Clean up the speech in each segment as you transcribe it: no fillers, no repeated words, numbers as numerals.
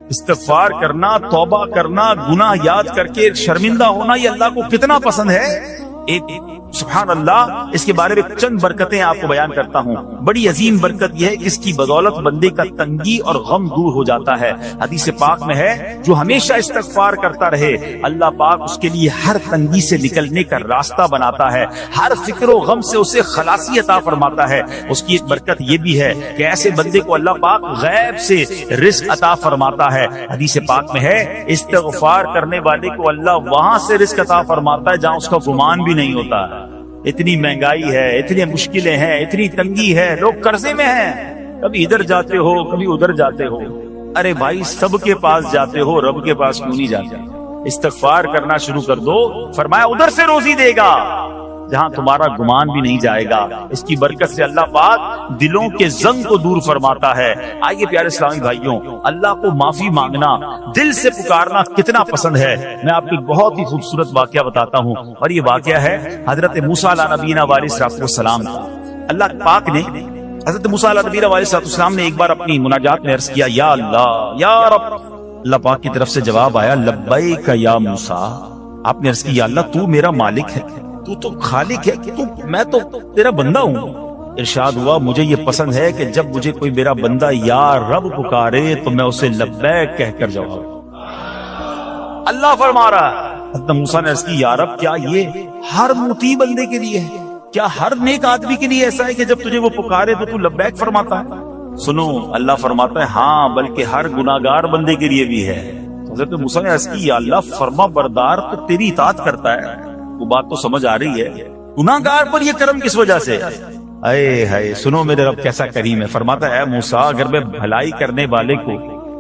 استغفار کرنا، توبہ کرنا، گناہ یاد کر کے شرمندہ ہونا، یہ اللہ کو کتنا پسند ہے. ایک سبحان اللہ، اس کے بارے میں چند برکتیں آپ کو بیان کرتا ہوں. بڑی عظیم برکت یہ ہے کہ اس کی بدولت بندے کا تنگی اور غم دور ہو جاتا ہے. حدیث پاک میں ہے جو ہمیشہ استغفار کرتا رہے اللہ پاک اس کے لیے ہر تنگی سے نکلنے کا راستہ بناتا ہے، ہر فکر و غم سے اسے خلاصی عطا فرماتا ہے. اس کی ایک برکت یہ بھی ہے کہ ایسے بندے کو اللہ پاک غیب سے رزق عطا فرماتا ہے. حدیث پاک میں ہے استغفار کرنے والے کو اللہ وہاں سے رزق عطا فرماتا ہے جہاں اس کا گمان بھی نہیں ہوتا. اتنی مہنگائی ہے، اتنی مشکلیں ہیں، اتنی تنگی ہے، لوگ قرضے میں ہیں، کبھی ادھر جاتے ہو کبھی ادھر جاتے ہو. ارے بھائی سب کے پاس جاتے ہو، رب کے پاس کیوں نہیں جاتے؟ استغفار کرنا شروع کر دو، فرمایا ادھر سے روزی دے گا جہاں تمہارا گمان بھی نہیں جائے گا. اس کی برکت سے اللہ پاک دلوں کے زنگ کو دور فرماتا ہے. آئیے پیارے اسلامی بھائیوں، اللہ کو معافی مانگنا، دل سے پکارنا کتنا پسند ہے. میں آپ کو بہت ہی خوبصورت واقعہ بتاتا ہوں، اور یہ واقعہ ہے حضرت موسیٰ علیہ نبینا علیہ السلام. اللہ پاک نے حضرت موسیٰ علیہ نبینا علیہ السلام نے ایک بار اپنی مناجات میں عرض کیا یا اللہ یا رب. اللہ پاک کی طرف سے جواب آیا لبیک یا موسیٰ. آپ نے عرض کی یا اللہ تو میرا مالک ہے، تو خالق ہے، میں تو تیرا بندہ ہوں. ارشاد ہوا مجھے یہ پسند ہے کہ جب مجھے کوئی میرا بندہ یا رب پکارے تو میں اسے لبیک کہہ کر جواب. اللہ فرما رہا ہے حضرت موسیٰ نے عرض کی یا رب کیا یہ ہر مطیع بندے کے لیے ہے؟ کیا ہر نیک آدمی کے لیے ایسا ہے کہ جب تجھے وہ پکارے تو لبیک فرماتا ہے؟ سنو اللہ فرماتا ہے ہاں بلکہ ہر گناہگار بندے کے لیے بھی ہے. حضرت موسیٰ نے عرض کی یا اللہ فرما بردار تو تیری اطاعت کرتا ہے. وہ بات تو سمجھ آ رہی ہے، گناہگار پر یہ کرم کس وجہ سے؟ اے ہے سنو میرے رب کیسا کریم ہے. فرماتا ہے اے موسیٰ اگر میں بھلائی کرنے والے کو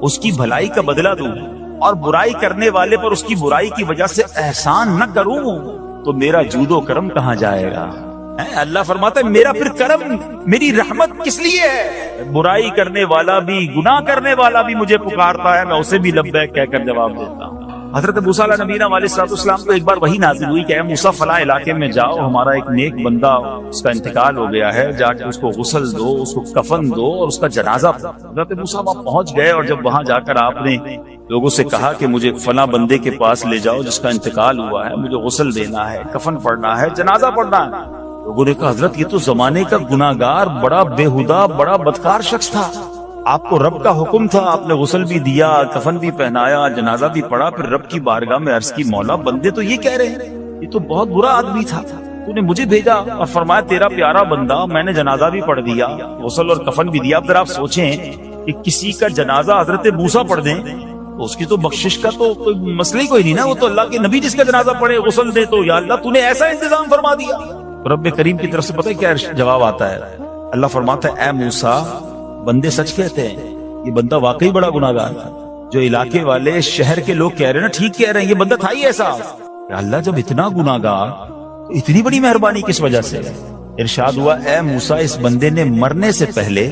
اس کی بھلائی کا بدلہ دوں اور برائی کرنے والے پر اس کی برائی کی وجہ سے احسان نہ کروں تو میرا جود و کرم کہاں جائے گا؟ اللہ فرماتا ہے میرا پھر کرم، میری رحمت کس لیے ہے؟ برائی کرنے والا بھی گناہ کرنے والا بھی مجھے پکارتا ہے، میں اسے بھی لبیک کہہ کر جواب دیتا ہوں. حضرت موسیٰ علیہ نبینا علیہ السلام کو ایک بار وحی نازل ہوئی کہ اے موسیٰ فلاں علاقے میں جاؤ، ہمارا ایک نیک بندہ اس کا انتقال ہو گیا ہے، جا کے اس کو غسل دو، اس کو کفن دو اور اس کا جنازہ. حضرت موسیٰ وہاں پہنچ گئے اور جب وہاں جا کر آپ نے لوگوں سے کہا کہ مجھے فلاں بندے کے پاس لے جاؤ جس کا انتقال ہوا ہے، مجھے غسل دینا ہے، کفن پڑھنا ہے، جنازہ پڑھنا ہے. لوگوں نے کہا حضرت یہ تو زمانے کا گناہگار، بڑا بےہودہ، بڑا بدکار شخص تھا، آپ کو رب کا حکم تھا، آپ نے غسل بھی دیا، کفن بھی پہنایا، جنازہ بھی پڑھا، پھر رب کی بارگاہ میں عرض کی مولا بندے تو یہ کہہ رہے ہیں یہ تو بہت برا آدمی تھا، تو نے مجھے بھیجا اور فرمایا تیرا پیارا بندہ، میں نے جنازہ بھی پڑھ دیا، غسل اور کفن بھی دیا. اب ذرا آپ سوچیں کہ کسی کا جنازہ حضرت موسیٰ پڑھ دیں تو اس کی تو بخشش کا تو کوئی مسئلہ ہی کوئی نہیں نا، وہ تو اللہ کے نبی جس کا جنازہ پڑھے غسل دے تو یا اللہ تو نے ایسا انتظام فرما دیا. رب کریم کی طرف سے پتہ ہے کیا جواب آتا ہے؟ اللہ فرماتا ہے اے موسیٰ بندے سچ کہتے ہیں، یہ بندہ واقعی بڑا گناہگار تھا. جو علاقے والے شہر کے لوگ کہہ رہے ہیں نا ٹھیک کہہ رہے ہیں، یہ بندہ تھا ہی ایسا. اللہ جب اتنا گناہگار اتنی بڑی مہربانی کس وجہ سے؟ ارشاد ہوا اے موسیٰ اس بندے نے مرنے سے پہلے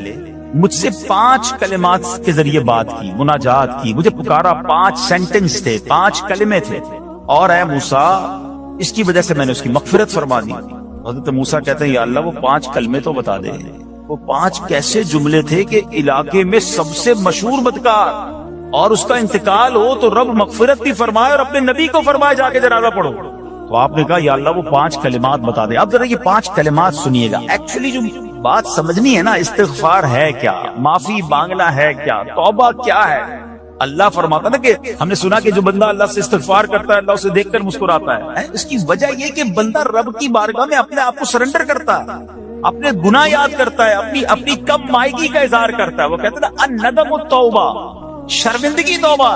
مجھ سے 5 کلمات کے ذریعے بات کی، مناجات کی، مجھے پکارا، 5 سینٹنس تھے، 5 کلمے تھے، اور اے موسیٰ اس کی وجہ سے میں نے اس کی مغفرت فرما دی. حضرت موسیٰ کہتے ہیں یا اللہ وہ 5 کلمے تو بتا دے. وہ 5 کیسے جملے تھے کہ علاقے میں سب سے مشہور بدکار اور اس کا انتقال ہو تو رب مغفرت بھی فرمائے اور اپنے نبی کو فرمائے جا کے جنازہ پڑھو. تو آپ نے کہا یا اللہ وہ 5 کلمات بتا دے. اب ذرا یہ 5 کلمات سنیے گا. ایکچولی جو بات سمجھنی ہے نا، استغفار ہے کیا، معافی مانگنا ہے کیا، توبہ کیا ہے. اللہ فرماتا نا کہ ہم نے سنا کہ جو بندہ اللہ سے استغفار کرتا ہے اللہ اسے دیکھ کر مسکراتا ہے. اس کی وجہ یہ کہ بندہ رب کی بارگاہ میں اپنے آپ کو سرنڈر کرتا ہے، اپنے گناہ یاد کرتا ہے، اپنی کم مائگی کا اظہار کرتا ہے. وہ کہتے ہیں نا الندم التوبہ، شرمندگی توبہ.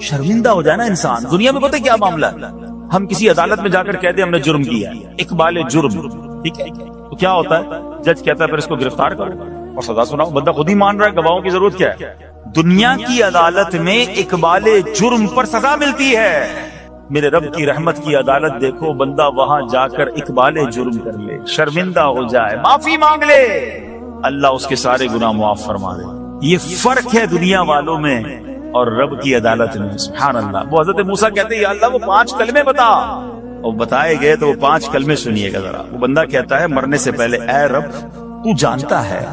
شرمندہ ہو جائے نا انسان. دنیا میں پتہ کیا معاملہ ہے، ہم کسی عدالت میں جا کر کہتے ہیں ہم نے جرم کیا، اقبال جرم، ٹھیک ہے، تو کیا ہوتا ہے، جج کہتا ہے پھر اس کو گرفتار کرو اور سزا سناؤ. بندہ خود ہی مان رہا ہے، گواہوں کی ضرورت کیا ہے. دنیا کی عدالت میں اقبال جرم پر سزا ملتی ہے. میرے رب کی رحمت کی عدالت دیکھو، بندہ وہاں جا کر اقبال جرم کر لے، شرمندہ ہو جائے، معافی مانگ لے، اللہ اس کے سارے گناہ معاف فرما دے. یہ فرق ہے دنیا والوں میں اور رب کی عدالت میں. سبحان اللہ. وہ حضرت موسیٰ کہتے ہیں یا اللہ وہ 5 کلمے بتا، اور بتائے گئے تو وہ 5 کلمے سنیے گا ذرا. وہ بندہ کہتا ہے مرنے سے پہلے اے رب تو جانتا ہے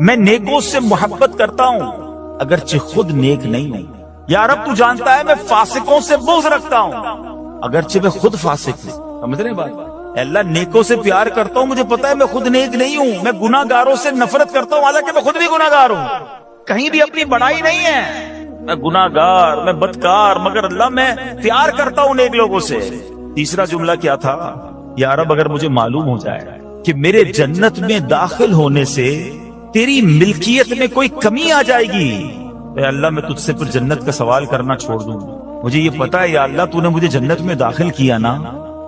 میں نیکوں سے محبت کرتا ہوں اگرچہ خود نیک نہیں ہوں، یا رب تو جانتا ہے میں فاسقوں سے بغض رکھتا ہوں، اگرچہ میں خود فاسق ہوں. سمجھ رہے ہیں بات؟ اے اللہ نیکوں سے پیار کرتا ہوں، مجھے پتا ہے میں خود نیک نہیں ہوں، میں گناہ گاروں سے نفرت کرتا ہوں حالانکہ میں خود بھی گناہ گار ہوں. کہیں بھی اپنی بڑائی نہیں ہے، میں گناہ گار، میں بدکار، مگر اللہ میں پیار کرتا ہوں نیک لوگوں سے. تیسرا جملہ کیا تھا؟ یا رب اگر مجھے معلوم ہو جائے کہ میرے جنت میں داخل ہونے سے تیری ملکیت میں کوئی کمی آ جائے گی، اے اللہ میں تجھ سے پھر جنت کا سوال کرنا چھوڑ دوں. مجھے یہ پتا ہے یا اللہ تو نے مجھے جنت میں داخل کیا نا،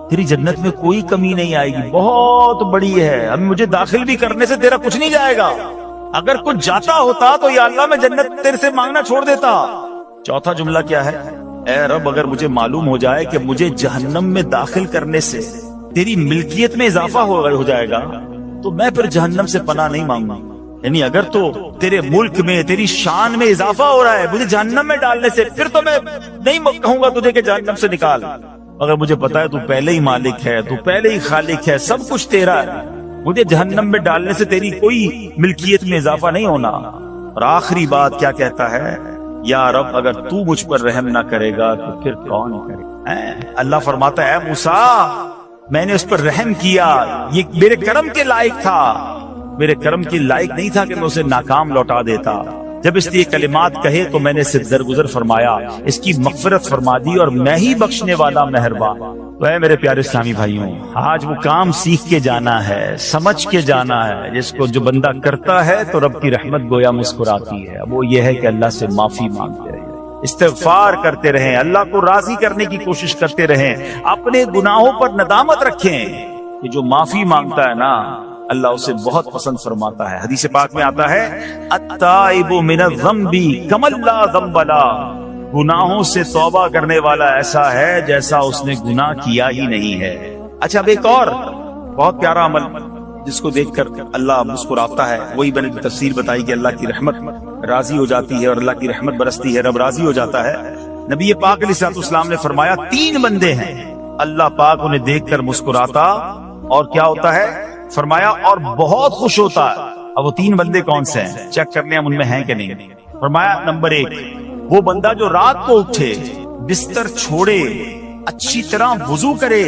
تیری جنت میں کوئی کمی نہیں آئے گی، بہت بڑی ہے، اب مجھے داخل بھی کرنے سے تیرا کچھ نہیں جائے گا. اگر کچھ جاتا ہوتا تو یا اللہ میں جنت تیرے سے مانگنا چھوڑ دیتا. چوتھا جملہ کیا ہے؟ اے رب اگر مجھے معلوم ہو جائے کہ مجھے جہنم میں داخل کرنے سے تیری ملکیت میں اضافہ ہو جائے گا تو میں پھر جہنم سے پناہ نہیں مانگوں. یعنی اگر تو تیرے ملک میں تیری شان میں اضافہ ہو رہا ہے مجھے جہنم میں ڈالنے سے، پھر تو میں نہیں کہوں گا تجھے کہ جہنم سے نکال. اگر مجھے پتا ہے تو پہلے ہی مالک ہے، تو پہلے ہی خالق ہے، سب کچھ تیرا ہے، مجھے جہنم میں ڈالنے سے تیری کوئی ملکیت میں اضافہ نہیں ہونا. اور آخری بات کیا کہتا ہے؟ یا رب اگر تو مجھ پر رحم نہ کرے گا تو پھر کون کرے گا؟ اللہ فرماتا ہے موسیٰ میں نے اس پر رحم کیا، یہ میرے کرم کے لائق تھا، میرے کرم کی لائق نہیں تھا کہ میں اسے ناکام لوٹا دیتا. جب اس نے یہ کلمات کہے تو میں نے اسے درگزر فرمایا، اس کی مغفرت فرما دی اور میں ہی بخشنے والا مہربان. تو اے میرے پیارے اسلامی بھائیوں، آج وہ کام سیکھ کے جانا ہے، سمجھ کے جانا ہے، جس کو جو بندہ کرتا ہے تو رب کی رحمت گویا مسکراتی ہے. وہ یہ ہے کہ اللہ سے معافی مانگتے رہیں، استغفار کرتے رہیں، اللہ کو راضی کرنے کی کوشش کرتے رہیں، اپنے گناہوں پر ندامت رکھیں. کہ جو معافی مانگتا ہے نا اللہ اسے بہت پسند فرماتا ہے. حدیث پاک میں آتا ہے التائب من الذنب کمن لا ذنب له، گناہوں سے توبہ کرنے والا ایسا ہے جیسا اس نے گناہ کیا ہی نہیں ہے. اچھا اب ایک اور بہت پیارا عمل جس کو دیکھ کر اللہ مسکراتا ہے، وہی میں نے تفسیر بتائی کہ اللہ کی رحمت راضی ہو جاتی ہے اور اللہ کی رحمت برستی ہے، رب راضی ہو جاتا ہے. نبی پاک علیہ الصلوۃ والسلام نے فرمایا 3 بندے ہیں اللہ پاک انہیں دیکھ کر مسکراتا اور کیا ہوتا ہے؟ فرمایا اور بہت خوش ہوتا ہے. اب وہ 3 بندے کون سے ہیں؟ چیک کرنے ہم ان میں ہیں کہ نہیں. فرمایا نمبر 1 وہ بندہ جو رات کو اٹھے، بستر چھوڑے، اچھی طرح وضو کرے،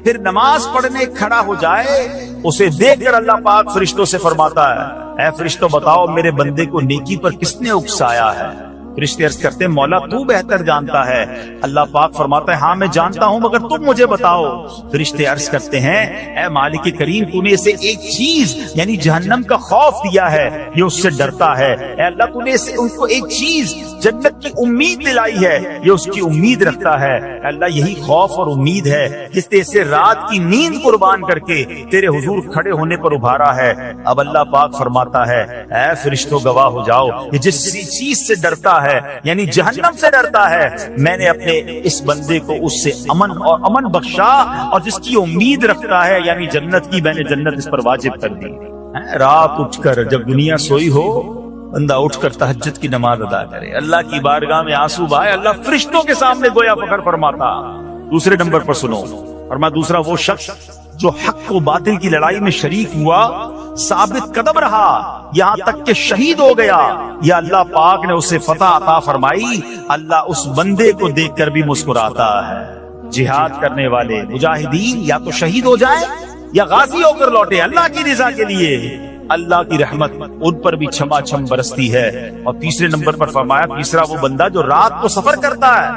پھر نماز پڑھنے کھڑا ہو جائے، اسے دیکھ کر اللہ پاک فرشتوں سے فرماتا ہے اے فرشتوں بتاؤ میرے بندے کو نیکی پر کس نے اکسایا ہے؟ فرشتے عرض کرتے ہیں مولا تو بہتر جانتا ہے. اللہ پاک فرماتا ہے ہاں میں جانتا ہوں مگر تم مجھے بتاؤ. فرشتے عرض کرتے ہیں اے مالک کریم تو نے اسے ایک چیز یعنی جہنم کا خوف دیا ہے، یہ اس سے ڈرتا ہے. اے اللہ تو نے ان کو ایک چیز جنت کی امید دلائی ہے، یہ اس کی امید رکھتا ہے. اے اللہ یہی خوف اور امید ہے جس نے اسے رات کی نیند قربان کر کے تیرے حضور کھڑے ہونے پر ابھارا ہے. اب اللہ پاک فرماتا ہے اے فرشتوں گواہ ہو جاؤ یہ جس چیز سے ڈرتا ہے یعنی جہنم سے ڈرتا ہے، میں نے اپنے اس بندے کو اس سے امن بخشا، اور جس کی امید رکھتا ہے یعنی جنت کی میں نے جنت اس پر واجب کر دی. رات اٹھ کر جب دنیا سوئی ہو بندہ اٹھ کر تہجد کی نماز ادا کرے، اللہ کی بارگاہ میں آنسو بہائے، اللہ فرشتوں کے سامنے گویا فخر فرماتا. دوسرے نمبر پر سنو، اور میں دوسرا وہ شخص جو حق و باطل کی لڑائی میں شریک ہوا، ثابت قدم رہا یہاں تک کہ شہید ہو گیا، یا اللہ پاک نے اسے فتح عطا فرمائی. اللہ اس بندے کو دیکھ کر بھی مسکراتا ہے. جہاد کرنے والے مجاہدین یا تو شہید ہو جائیں یا غازی ہو کر لوٹے اللہ کی رضا کے لیے، اللہ کی رحمت ان پر بھی چھما چھم برستی ہے. اور تیسرے نمبر پر فرمایا تیسرا وہ بندہ جو رات کو سفر کرتا ہے،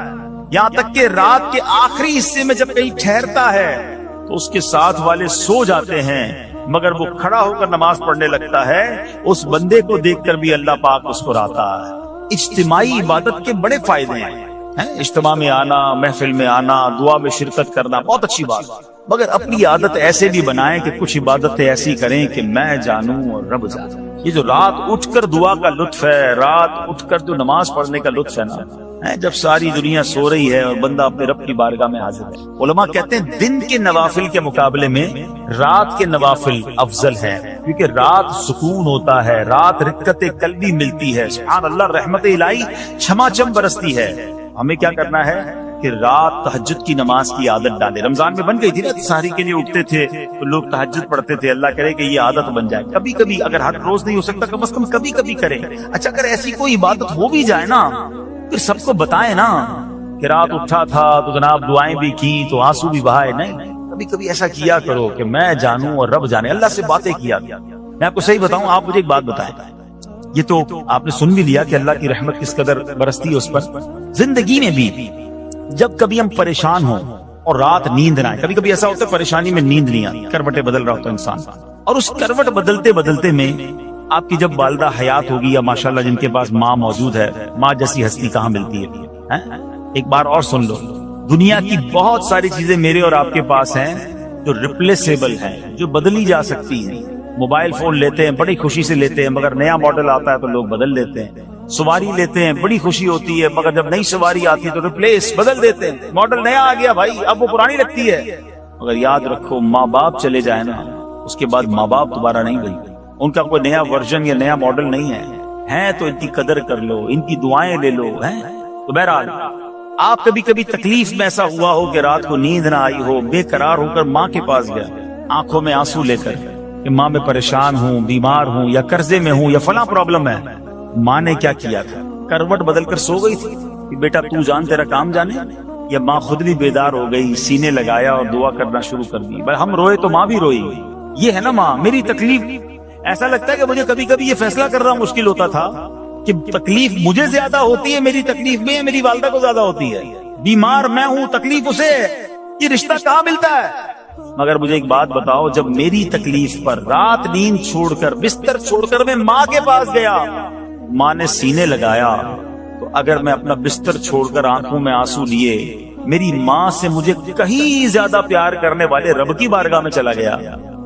یہاں تک کہ رات کے آخری حصے میں جب کہیں ٹھہرتا ہے تو اس کے ساتھ والے سو جاتے ہیں مگر وہ کھڑا ہو کر نماز پڑھنے لگتا ہے. اس بندے کو دیکھ کر بھی اللہ پاک مسکراتا ہے. اجتماعی عبادت کے بڑے فائدے ہیں، اجتماع میں آنا، محفل میں آنا، دعا میں شرکت کرنا بہت اچھی بات، مگر اپنی عادت ایسے بھی بنائیں کہ کچھ عبادتیں ایسی کریں کہ میں جانوں اور رب جانے. یہ جو رات اٹھ کر دعا کا لطف ہے، رات اٹھ کر جو نماز پڑھنے کا لطف ہے نا، جب ساری دنیا سو رہی ہے اور بندہ اپنے رب کی بارگاہ میں حاضر ہے. علماء کہتے ہیں دن کے نوافل کے مقابلے میں رات کے نوافل افضل ہے، کیونکہ رات سکون ہوتا ہے، رات رقت قلبی ملتی ہے، سبحان اللہ رحمت الہی چھما چھم برستی ہے. ہمیں کیا کرنا ہے کہ رات تہجد کی نماز کی عادت ڈالے. رمضان میں بن گئی تھی نا، سحری کے لیے اٹھتے تھے تو لوگ تہجد پڑھتے تھے. اللہ کرے کہ یہ عادت بن جائے. کبھی کبھی اگر ہر روز نہیں ہو سکتا کم از کم کبھی کبھی کریں. اچھا اگر ایسی کوئی عبادت ہو بھی جائے نا پھر سب کو بتائیں نا کہ رات اٹھا تھا تو جناب دعائیں بھی کی تو آنسو بھی بہائے. نہیں, کبھی کبھی ایسا کیا کرو کہ میں جانوں اور رب جانے. اللہ سے باتیں کیا. میں آپ کو صحیح بتاؤں, آپ مجھے ایک بات بتائیں. یہ تو آپ نے سن بھی لیا کہ اللہ کی رحمت کس قدر برستی ہے اس پر. زندگی میں بھی جب کبھی ہم پریشان ہوں اور رات نیند نہ آئے, کبھی کبھی ایسا ہوتا ہے پریشانی میں نیند نہیں آتی, کروٹیں بدل رہا ہوتا ہے انسان, اور اس کروٹ بدلتے بدلتے میں آپ کی جب والدہ حیات ہوگی یا ماشاءاللہ جن کے پاس ماں موجود ہے, ماں جیسی ہستی کہاں ملتی ہے. ایک بار اور سن لو, دنیا کی بہت ساری چیزیں میرے اور آپ کے پاس ہیں جو ریپلیسیبل ہیں, جو بدلی جا سکتی ہیں. موبائل فون لیتے ہیں, بڑی خوشی سے لیتے ہیں, مگر نیا ماڈل آتا ہے تو لوگ بدل لیتے ہیں. سواری لیتے ہیں, بڑی خوشی ہوتی ہے, مگر جب نئی سواری آتی ہے تو ریپلیس بدل دیتے ہیں. ماڈل نیا آ گیا بھائی, اب وہ پرانی لگتی ہے. مگر یاد رکھو, ماں باپ چلے جائیں نا, اس کے بعد ماں باپ دوبارہ نہیں بنتے. ان کا کوئی نیا ورژن یا نیا ماڈل نہیں ہے تو ان کی قدر کر لو, ان کی دعائیں لے لو. تو بہرحال آپ کبھی کبھی تکلیف میں ایسا ہوا ہو کہ رات کو نیند نہ آئی ہو, بے قرار ہو کر ماں کے پاس گیا, آنکھوں میں آنسو لے کر کہ ماں میں پریشان ہوں, بیمار ہوں, یا قرضے میں ہوں, یا فلاں پرابلم ہے. ماں نے کیا کیا تھا, کروٹ بدل کر سو گئی تھی کہ بیٹا تو جان تیرا کام جانے, یا ماں خود بھی بیدار ہو گئی, سینے لگایا اور دعا کرنا شروع کر دی. ہم روئے تو ماں بھی روئی. یہ ہے نا ماں. میری تکلیف, ایسا لگتا ہے کہ مجھے کبھی کبھی یہ فیصلہ کرنا مشکل ہوتا تھا کہ تکلیف مجھے زیادہ ہوتی ہے میری تکلیف میں, میری والدہ کو زیادہ ہوتی ہے. بیمار میں ہوں, تکلیف اسے, یہ رشتہ کہاں ملتا ہے. مگر مجھے ایک بات بتاؤ, جب میری تکلیف پر رات نیند چھوڑ کر, بستر چھوڑ کر میں ماں کے پاس گیا, ماں نے سینے لگایا, تو اگر میں اپنا بستر چھوڑ کر آنکھوں میں آنسو لیے میری ماں سے مجھے کہیں زیادہ پیار کرنے والے رب کی بارگاہ میں چلا گیا,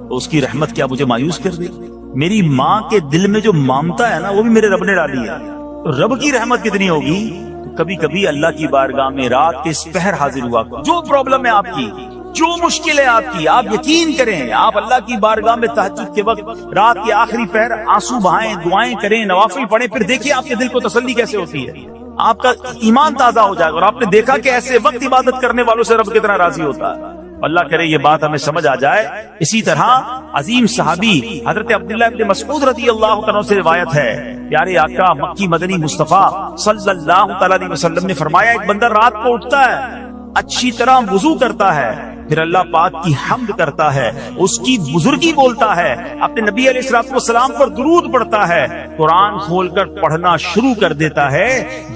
تو اس کی رحمت کیا مجھے مایوس کر دی. میری ماں کے دل میں جو ممتا ہے نا, وہ بھی میرے رب نے ڈالی ہے. تو رب کی رحمت کتنی ہوگی. تو کبھی کبھی اللہ کی بارگاہ میں رات کے اس پہر حاضر ہوا, جو پرابلم ہے آپ کی, جو مشکل ہے آپ کی, آپ یقین کریں, آپ اللہ کی بارگاہ میں تہجد کے وقت رات کے آخری پہر آنسو بہائیں, دعائیں کریں, نوافل پڑھیں, پھر دیکھیے آپ کے دل کو تسلی کیسے ہوتی ہے. آپ کا ایمان تازہ ہو جائے گا, اور آپ نے دیکھا کہ ایسے وقت عبادت کرنے والوں سے رب کتنا راضی ہوتا ہے. اللہ کرے یہ بات ہمیں سمجھ آ جائے. اسی طرح عظیم صحابی حضرت عبداللہ ابن مسعود رضی اللہ عنہ سے روایت ہے, پیارے آقا مکی مدنی مصطفیٰ صلی اللہ تعالی علیہ وسلم نے فرمایا, ایک بندہ رات کو اٹھتا ہے, اچھی طرح وضو کرتا ہے, پھر اللہ پاک کی حمد کرتا ہے, اس کی بزرگی بولتا ہے, اپنے نبی علیہ الصلوۃ والسلام پر درود پڑھتا ہے, قرآن کھول کر پڑھنا شروع کر دیتا ہے.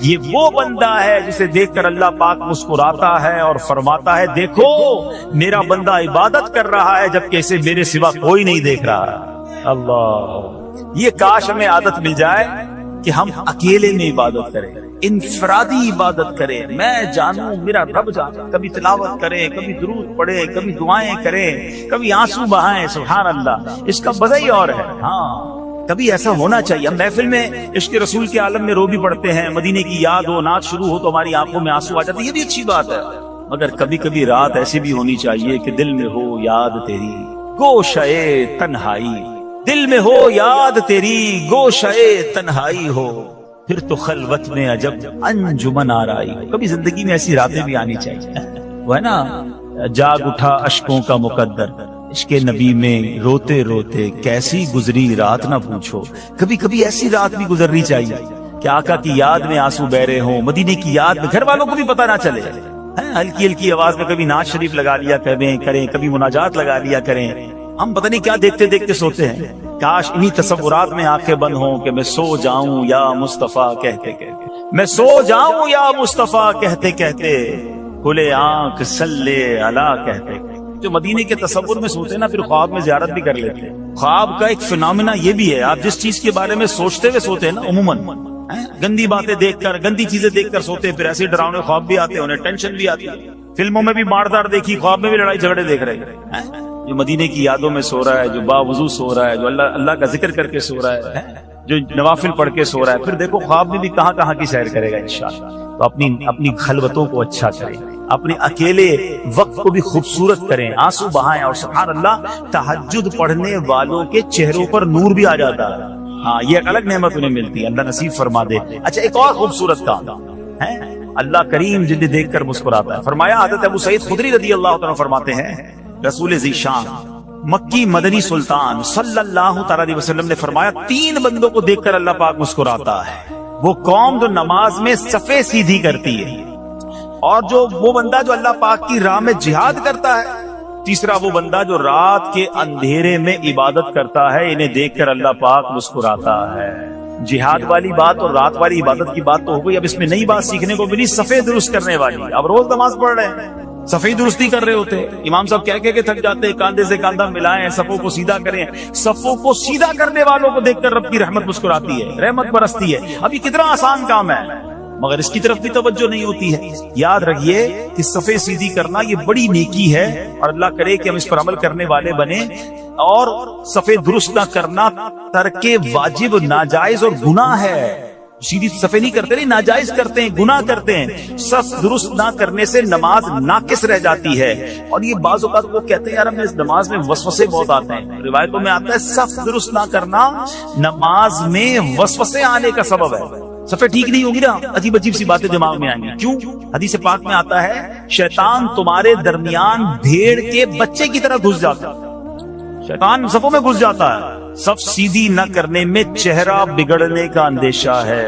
یہ وہ بندہ ہے جسے دیکھ کر اللہ پاک مسکراتا ہے اور فرماتا ہے, دیکھو میرا بندہ عبادت کر رہا ہے جبکہ اسے میرے سوا کوئی نہیں دیکھ رہا. اللہ, یہ کاش ہمیں عادت مل جائے کہ ہم اکیلے میں عبادت کریں, انفرادی عبادت کریں, میں جانوں میرا رب جانے. کبھی تلاوت کریں, کبھی درود پڑھیں, کبھی دعائیں کریں, کبھی آنسو بہائیں. سبحان اللہ, اس کا مزہ ہی اور ہے. ہاں, کبھی ایسا ہونا چاہیے. ہم محفل میں عشق رسول کے عالم میں رو بھی پڑھتے ہیں, مدینے کی یاد ہو, نعت شروع ہو تو ہماری آنکھوں میں آنسو آ جاتے, یہ بھی اچھی بات ہے. مگر کبھی کبھی رات ایسی بھی ہونی چاہیے کہ دل میں ہو یاد تیری گوشے تنہائی, دل میں ہو یاد تیری گوشے تنہائی ہو, پھر تو خلوت میں عجب انجمن آرائی. کبھی زندگی میں ایسی راتیں بھی آنی چاہیے. وہ ہے نا, جاگ اٹھا اشکوں کا مقدر, عشق نبی میں روتے روتے کیسی گزری رات نہ پوچھو. کبھی کبھی ایسی رات بھی گزرنی چاہیے کہ آقا کی یاد میں آنسو بہ رہے ہوں, مدینے کی یاد میں, گھر والوں کو بھی پتہ نہ چلے. ہلکی ہلکی آواز میں کبھی نعت شریف لگا لیا کریں, کبھی مناجات لگا لیا کریں. ہم پتہ نہیں کیا دیکھتے دیکھتے سوتے ہیں. کاش انہی تصورات میں آنکھیں بند ہوں کہ میں سو جاؤں یا مصطفیٰ کہتے کہتے, میں سو جاؤں یا مصطفیٰ کہتے کہتے, کھلے آنکھ صلی اللہ کہتے. جو مدینے کے تصور میں سوتے نا, پھر خواب میں زیارت بھی کر لیتے. خواب کا ایک فنامنا یہ بھی ہے, آپ جس چیز کے بارے میں سوچتے ہوئے سوتے ہیں نا, عموماً گندی باتیں دیکھ کر, گندی چیزیں دیکھ کر سوتے, پھر ایسے ڈراؤنے خواب بھی آتے, انہیں ٹینشن بھی آتی. فلموں میں بھی ماردار دیکھی, خواب میں بھی لڑائی جھگڑے دیکھ رہے ہیں. جو مدینے کی یادوں میں سو رہا ہے, جو باوضو سو رہا ہے, جو اللہ کا ذکر کر کے سو رہا ہے, جو نوافل پڑھ کے سو رہا ہے, پھر دیکھو خواب میں بھی کہاں کہاں کی سیر کرے گا انشاءاللہ. تو اپنی خلوتوں کو اچھا کریں, اپنے اکیلے وقت کو بھی خوبصورت کریں, آنسو بہائیں. اور سبحان اللہ, تہجد پڑھنے والوں کے چہروں پر نور بھی آ جاتا ہے. ہاں, یہ ایک الگ نعمت انہیں ملتی ہے, اللہ نصیب فرما دے. اچھا, ایک اور خوبصورت کام ہے, اللہ کریم جنہیں دیکھ کر مسکراتا ہے. فرمایا حضرت ابو سعید خدری رضی اللہ عنہ فرماتے ہیں, رسول ذیشان مکی مدنی سلطان صلی اللہ تعالی علیہ وسلم نے فرمایا, 3 بندوں کو دیکھ کر اللہ پاک مسکراتا ہے. وہ قوم جو نماز میں صفیں سیدھی کرتی ہے، اور وہ بندہ جو اللہ پاک کی راہ میں جہاد کرتا ہے، تیسرا وہ بندہ جو رات کے اندھیرے میں عبادت کرتا ہے، انہیں دیکھ کر اللہ پاک مسکراتا ہے۔ جہاد والی بات اور رات والی عبادت کی بات تو ہو گئی، اب اس میں نئی بات سیکھنے کو ملی، صفیں درست کرنے والی۔ اب روز نماز پڑھ رہے ہیں، صفیں درستی کر رہے ہوتے، امام صاحب کہہ کے تھک جاتے، کاندھے سے کاندھا ملائیں، صفوں کو سیدھا کریں۔ صفوں کو سیدھا کرنے والوں کو دیکھ کر رب کی رحمت مسکراتی ہے، رحمت برستی ہے۔ اب یہ کتنا آسان کام ہے، مگر اس کی طرف بھی توجہ نہیں ہوتی ہے۔ یاد رکھیے کہ صفیں سیدھی کرنا یہ بڑی نیکی ہے، اور اللہ کرے کہ ہم اس پر عمل کرنے والے بنیں۔ اور صفیں درست نہ کرنا ترک واجب، ناجائز اور گناہ ہے۔ سیدھی صفیں نہیں کرتے، نہیں، ناجائز کرتے ہیں، گناہ کرتے ہیں۔ صف درست نہ کرنے سے نماز ناقص رہ جاتی ہے۔ اور یہ بعض اوقات وہ کہتے ہیں یار ہمیں اس نماز میں وسوسے بہت آتے ہیں، روایتوں میں آتا ہے صف درست نہ کرنا نماز میں وسوسے آنے کا سبب ہے۔ صفیں ٹھیک نہیں ہوگی نا، عجیب عجیب سی باتیں دماغ میں آئیں گی۔ کیوں؟ حدیث پاک میں آتا ہے شیطان تمہارے درمیان بھیڑ کے بچے کی طرح گھس جاتا ہے، شیطان صفوں میں گھس جاتا ہے۔ صف سیدھی نہ کرنے میں چہرہ بگڑنے کا اندیشہ ہے۔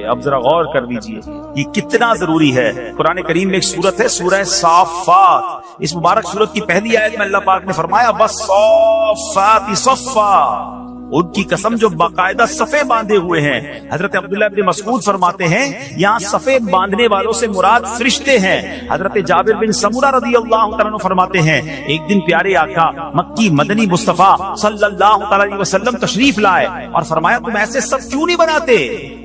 اب ذرا غور کر لیجیے یہ کتنا ضروری ہے۔ قرآن کریم میں ایک سورت ہے، سورہ صافات۔ اس مبارک سورت کی پہلی آیت میں اللہ پاک نے فرمایا وَالصَّافَّاتِ صَفًّا، ان کی قسم جو باقاعدہ صفیں باندھے ہوئے ہیں۔ حضرت عبداللہ ابن مسعود فرماتے ہیں یہاں صفیں باندھنے والوں سے مراد فرشتے ہیں۔ حضرت جابر بن سمورہ رضی اللہ تعالیٰ عنہ فرماتے ہیں ایک دن پیارے آقا مکی مدنی مصطفیٰ صلی اللہ تعالیٰ علیہ وسلم تشریف لائے اور فرمایا تم ایسے صف کیوں نہیں بناتے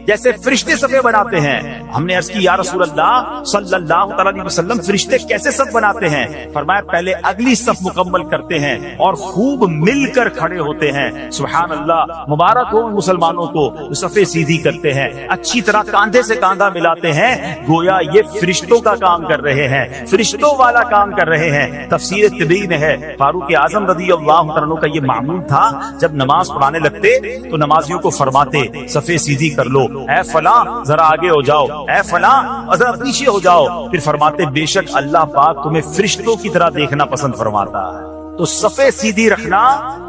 جیسے فرشتے صفیں بناتے ہیں؟ ہم نے عرض کی یا رسول اللہ صلی اللہ تعالیٰ علیہ وسلم فرشتے کیسے صف بناتے ہیں؟ فرمایا پہلے اگلی صف مکمل کرتے ہیں اور خوب مل کر کھڑے ہوتے ہیں۔ سبحان اللہ، مبارک ہو مسلمانوں کو صفیں سیدھی کرتے ہیں، اچھی طرح کاندھے سے کاندھا ملاتے ہیں، گویا یہ فرشتوں کا کام کر رہے ہیں، فرشتوں والا کام کر رہے ہیں۔ تفسیر طبری میں ہے فاروق اعظم رضی اللہ عنہ کا یہ معمول تھا، جب نماز پڑھانے لگتے تو نمازیوں کو فرماتے صفیں سیدھی کر لو، اے فلاں ذرا آگے ہو جاؤ، اے فلاں ذرا پیچھے ہو جاؤ۔ پھر فرماتے بے شک اللہ پاک تمہیں فرشتوں کی طرح دیکھنا پسند فرماتا ہے۔ تو صفیں سیدھی رکھنا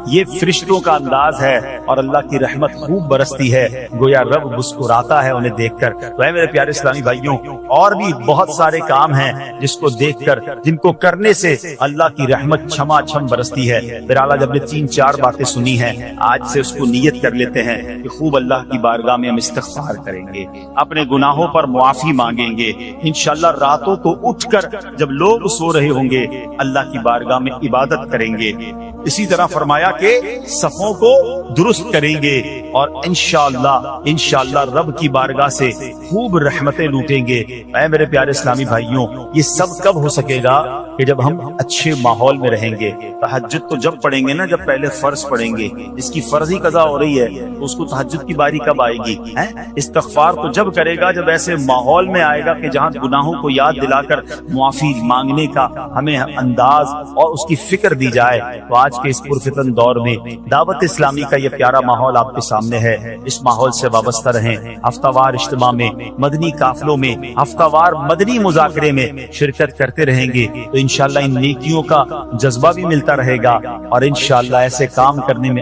یہ فرشتوں کا انداز ہے، اور اللہ کی رحمت خوب برستی ہے، گویا رب مسکراتا ہے انہیں دیکھ کر۔ تو اے میرے پیارے اسلامی بھائیوں، اور بھی بہت سارے کام ہیں جس کو دیکھ کر، جن کو کرنے سے اللہ کی رحمت چھما چھم برستی ہے۔ بہرحال جب نے 3-4 باتیں سنی ہیں، آج سے اس کو نیت کر لیتے ہیں کہ خوب اللہ کی بارگاہ میں ہم استغفار کریں گے، اپنے گناہوں پر معافی مانگیں گے، انشاءاللہ راتوں کو اٹھ کر جب لوگ سو رہے ہوں گے اللہ کی بارگاہ میں عبادت کریں گے۔ اسی طرح فرمایا کہ صفوں کو درست کریں گے، اور انشاءاللہ رب کی بارگاہ سے خوب رحمتیں لوٹیں گے۔ اے میرے پیارے اسلامی بھائیوں، یہ سب کب ہو سکے گا؟ کہ جب ہم اچھے ماحول میں رہیں گے۔ تہجد تو جب پڑھیں گے نا جب پہلے فرض پڑھیں گے، اس کی فرض ہی قضا ہو رہی ہے، تو اس کو تہجد کی باری کب آئے گی؟ استغفار تو جب کرے گا جب ایسے ماحول میں آئے گا کہ جہاں گناہوں کو یاد دلا کر معافی مانگنے کا ہمیں انداز اور اس کی فکر دی جائے۔ تو آج کے اس پرفتن دور میں دعوت اسلامی کا یہ پیارا ماحول آپ کے سامنے ہے، اس ماحول سے وابستہ رہیں۔ ہفتہ وار اجتماع میں، مدنی قافلوں میں، ہفتہ وار مدنی مذاکرے میں شرکت کرتے رہیں گے تو انشاءاللہ ان نیکیوں کا جذبہ بھی ملتا رہے گا، اور انشاءاللہ ایسے کام کرنے میں